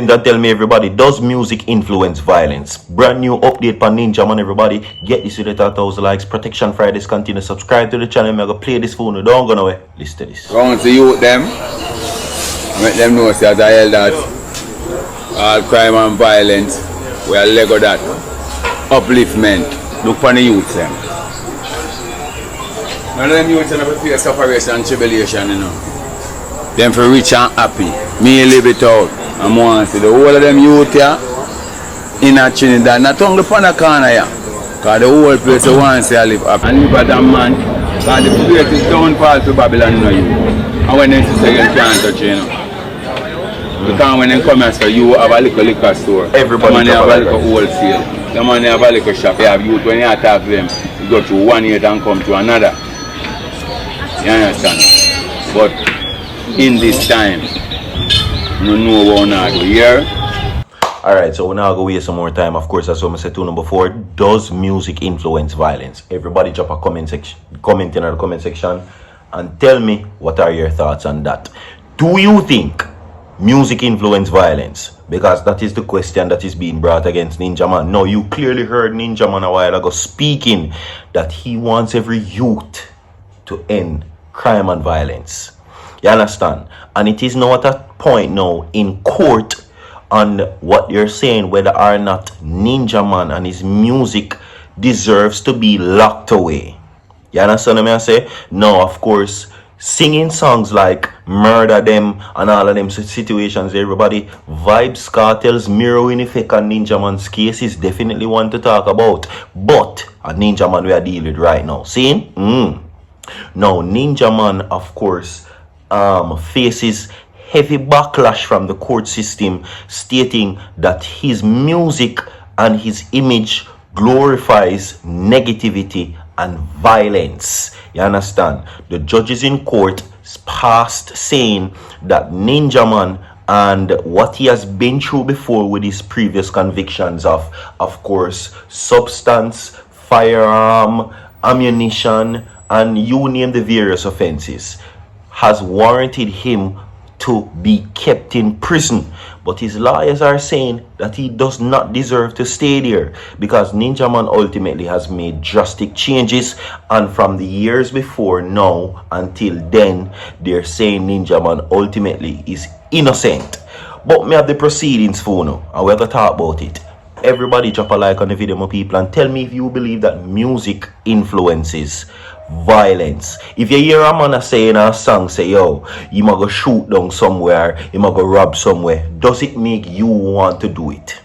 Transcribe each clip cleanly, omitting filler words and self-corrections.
comment and tell me, everybody, does music influence violence? Brand new update for Ninjaman, everybody. Get this video to 1,000 likes. Protection Fridays continue. Subscribe to the channel. I'm going to play this phone. Don't go nowhere. Listen to this. I want to youth them. Make them know that I held that all crime and violence, we are Lego that. Upliftment. Look for the youth them. None of them youths have to face separation and tribulation, you know. Them for rich and happy. Me live it out. I want to see the whole of them youth here in a Trinidad, not only upon the corner here. Because the whole place I want to see I live happy. And live at that man. Because the place is downfall to Babylon, you know you. And when they say you can't touch you, know. Because when they come here, so you have a little liquor store. Everybody have a little wholesale. The man have a little shop. You have youth, when you attack them, you go through one year and come to another. You understand? But in this time, you know what I do here. Alright, so we're now going to waste some more time. Of course, as I said to you before, does music influence violence? Everybody drop a comment in the comment section and tell me what are your thoughts on that. Do you think music influence violence? Because that is the question that is being brought against Ninjaman. Now, you clearly heard Ninjaman a while ago speaking that he wants every youth to end crime and violence. You understand? And it is now at a point now in court on what you're saying, whether or not Ninjaman and his music deserves to be locked away. You understand what I say? No, of course, singing songs like Murder Them and all of them situations, everybody, Vybz Kartel's mirroring effect on Ninjaman's case is definitely one to talk about. But a Ninjaman we are dealing with right now. See? Now, Ninjaman, of course, faces heavy backlash from the court system, stating that his music and his image glorifies negativity and violence. You understand? The judges in court passed saying that Ninjaman and what he has been through before with his previous convictions of course, substance, firearm, ammunition, and you name the various offenses, has warranted him to be kept in prison. But his lawyers are saying that he does not deserve to stay there because Ninjaman ultimately has made drastic changes, and from the years before now until then, they're saying Ninjaman ultimately is innocent. But me have the proceedings for now, and we're going to talk about it. Everybody drop a like on the video, my people, and tell me if you believe that music influences violence. If you hear a man saying a song, say, yo, you might go shoot down somewhere, you might go rob somewhere, does it make you want to do it?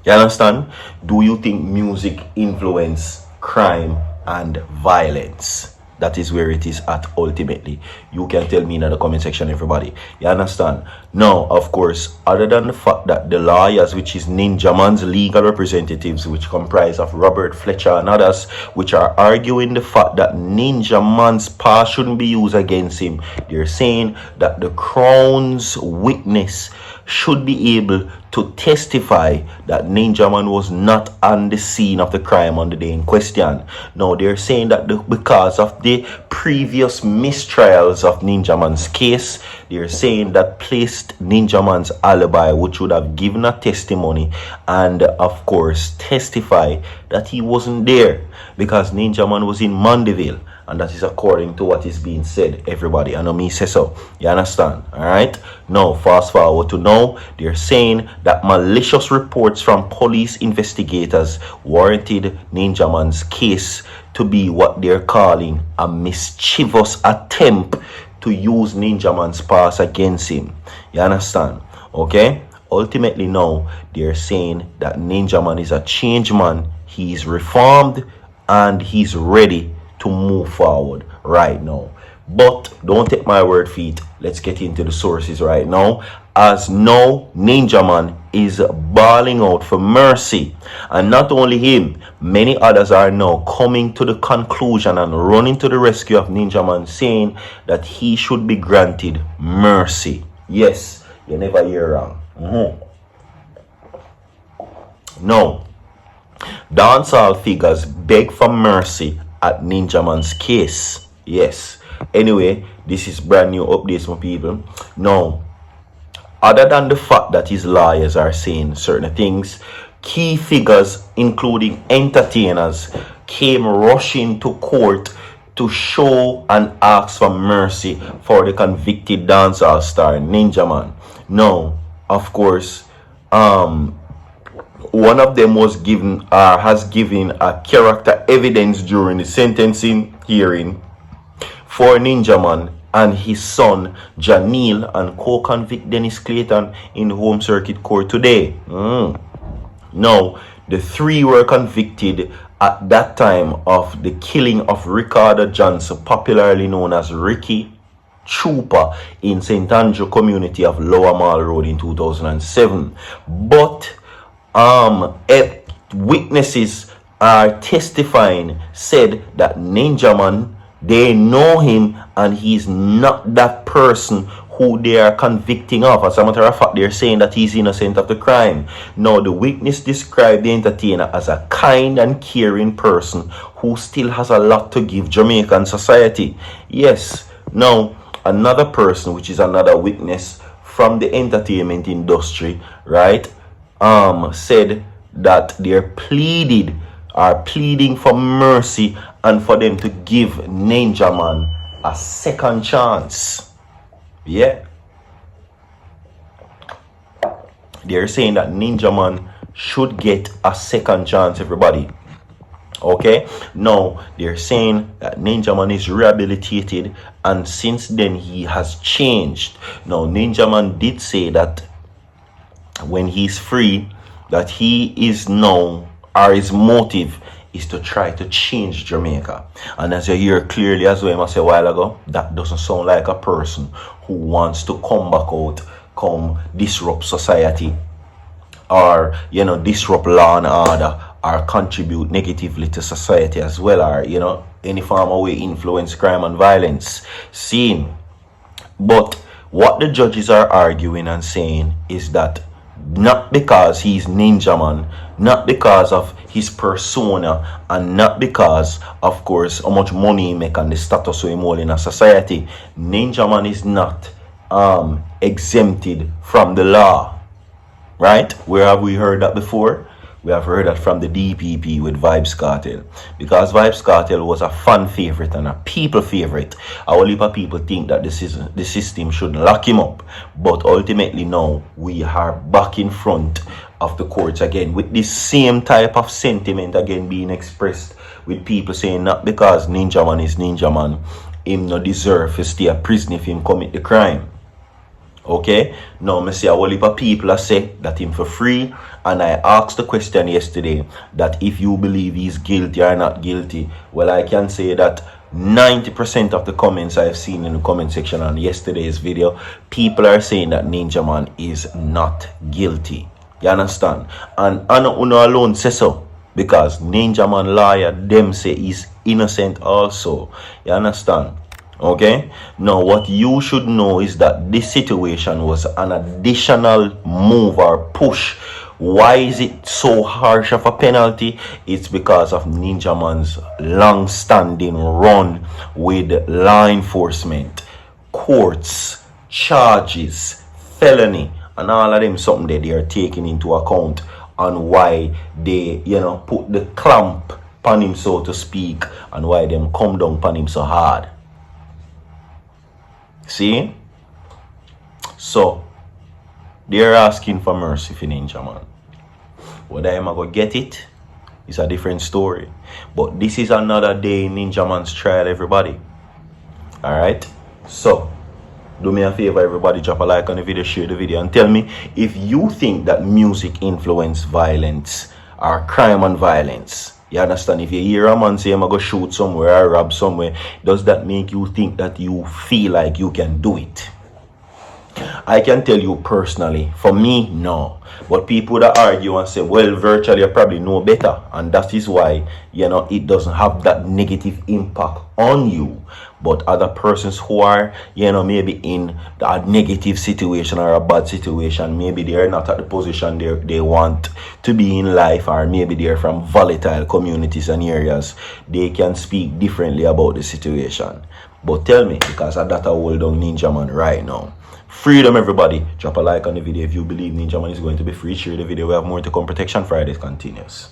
You understand? Do you think music influence crime and violence? That is where it is at ultimately. You can tell me in the comment section, everybody. You understand? Now, of course, other than the fact that the lawyers, which is Ninjaman's legal representatives, which comprise of Robert Fletcher and others, which are arguing the fact that Ninjaman's past shouldn't be used against him, they're saying that the Crown's witness should be able to testify that Ninjaman was not on the scene of the crime on the day in question. Now, they're saying that because of the previous mistrials of Ninjaman's case, they're saying that placed Ninjaman's alibi, which would have given a testimony and, of course, testify that he wasn't there because Ninjaman was in Mandeville. And that is according to what is being said, everybody. I know me say so. You understand? Alright? Now, fast forward to now. They're saying that malicious reports from police investigators warranted Ninjaman's case to be what they're calling a mischievous attempt to use Ninjaman's past against him. You understand? Okay? Ultimately now, they're saying that Ninjaman is a changed man. He's reformed and he's ready to move forward right now. But don't take my word for it. Let's get into the sources right now. As now, Ninjaman is bawling out for mercy. And not only him, many others are now coming to the conclusion and running to the rescue of Ninjaman, saying that he should be granted mercy. Yes, you never hear wrong. No. Dancehall figures beg for mercy at Ninjaman's case. Yes. Anyway, this is brand new updates, my people. Now, other than the fact that his lawyers are saying certain things, key figures, including entertainers, came rushing to court to show and ask for mercy for the convicted dancehall star Ninjaman. Now, of course, one of them was given has given a character evidence during the sentencing hearing for Ninjaman and his son Janil and co-convict Dennis Clayton in the Home Circuit Court today. Now, the three were convicted at that time of the killing of Ricardo Johnson, popularly known as Ricky Trooper, in St. Andrew community of Lower Mall Road in 2007. But witnesses are testifying said that Ninjaman, they know him and he's not that person who they are convicting of. As a matter of fact, they're saying that he's innocent of the crime. Now, the witness described the entertainer as a kind and caring person who still has a lot to give Jamaican society. Yes. Now, another person, which is another witness from the entertainment industry, right, said that they're pleading for mercy and for them to give Ninjaman a second chance. Yeah. They're saying that Ninjaman should get a second chance, everybody. Okay? Now, they're saying that Ninjaman is rehabilitated and since then he has changed. Now, Ninjaman did say that when he's free, that he is now, or his motive is to try to change Jamaica. And as you hear clearly as well, I said a while ago, that doesn't sound like a person who wants to come back out, come disrupt society, or, you know, disrupt law and order, or contribute negatively to society as well, or, you know, any form of way influence crime and violence. See, but what the judges are arguing and saying is that not because he's Ninjaman, not because of his persona, and not because, of course, how much money he make and the status he hold in a society, Ninjaman is not exempted from the law. Right? Where have we heard that before? We have heard that from the DPP with Vybz Kartel. Because Vybz Kartel was a fan favorite and a people favorite. A whole heap of people think that the system should lock him up. But ultimately now, we are back in front of the courts again with this same type of sentiment again being expressed, with people saying not because Ninjaman is Ninjaman, him no deserve to stay a prison if him commit the crime. Okay, now I see a whole heap of people are say that him for free, and I asked the question yesterday that if you believe he's guilty or not guilty. Well, I can say that 90% of the comments I've seen in the comment section on yesterday's video, people are saying that Ninjaman is not guilty. You understand? And I know Uno alone say so, because Ninjaman lawyer them say he's innocent also. You understand? Okay, now what you should know is that this situation was an additional move or push. Why is it so harsh of a penalty? It's because of Ninjaman's long-standing run with law enforcement, courts, charges, felony, and all of them something that they are taking into account on why they, you know, put the clamp on him, so to speak, and why them come down on him so hard. See? So, they're asking for mercy for Ninjaman. Whether I'm going to get it is a different story. But this is another day in Ninjaman's trial, everybody. Alright? So, do me a favor, everybody. Drop a like on the video, share the video, and tell me if you think that music influence violence or crime and violence. You understand? If you hear a man say I'm going to shoot somewhere or rob somewhere, does that make you think that you feel like you can do it? I can tell you personally, for me, no. But people that argue and say, well, virtually you probably know better. And that is why, you know, it doesn't have that negative impact on you. But other persons who are, you know, maybe in a negative situation or a bad situation, maybe they are not at the position they want to be in life, or maybe they are from volatile communities and areas, they can speak differently about the situation. But tell me, because I that I hold on Ninjaman right now, Freedom, everybody. Drop a like on the video if you believe Ninjaman is going to be free. Share the video. We have more to come. Protection Fridays continues.